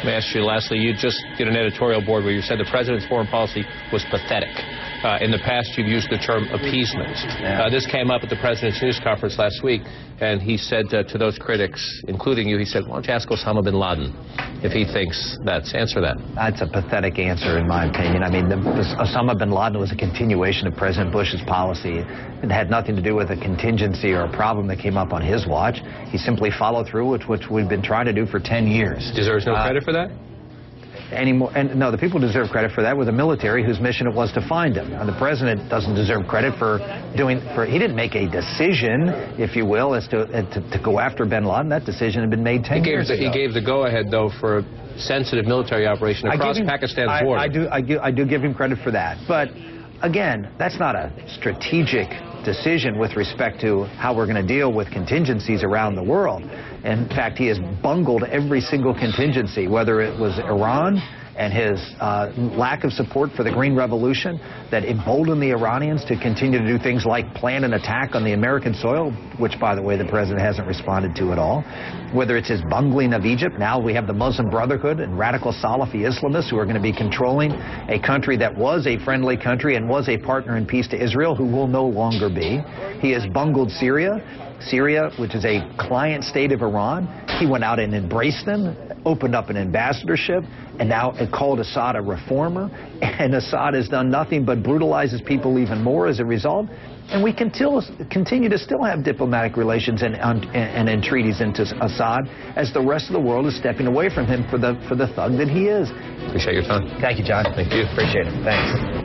Let me ask you lastly, you just did an editorial board where you said the president's foreign policy was pathetic. In the past, you've used the term appeasement. This came up at the president's news conference last week, and he said to those critics, including you, he said, why don't you ask Osama bin Laden if he thinks that's... Answer that. That's a pathetic answer, in my opinion. I mean, Osama bin Laden was a continuation of President Bush's policy. It had nothing to do with a contingency or a problem that came up on his watch. He simply followed through, which we've been trying to do for 10 years. Deserves no credit for that? No, the people deserve credit for that were the military whose mission it was to find him. And the president doesn't deserve credit for he didn't make a decision, if you will, as to go after bin Laden. That decision had been made 10 years ago. He gave the go-ahead, though, for a sensitive military operation across Pakistan's border. I do give him credit for that. But, again, that's not a strategic decision with respect to how we're going to deal with contingencies around the world. In fact, he has bungled every single contingency, whether it was Iran and his lack of support for the Green Revolution that emboldened the Iranians to continue to do things like plan an attack on the American soil, which, by the way, the president hasn't responded to at all. Whether it's his bungling of Egypt, now we have the Muslim Brotherhood and radical Salafi Islamists who are going to be controlling a country that was a friendly country and was a partner in peace to Israel, who will no longer be. He has bungled Syria, which is a client state of Iran. He went out and embraced them, opened up an ambassadorship, and now called Assad a reformer. And Assad has done nothing but brutalizes people even more as a result. And we continue to still have diplomatic relations and treaties into Assad as the rest of the world is stepping away from him for the thug that he is. Appreciate your time. Thank you, John. Thank you. Appreciate it. Thanks.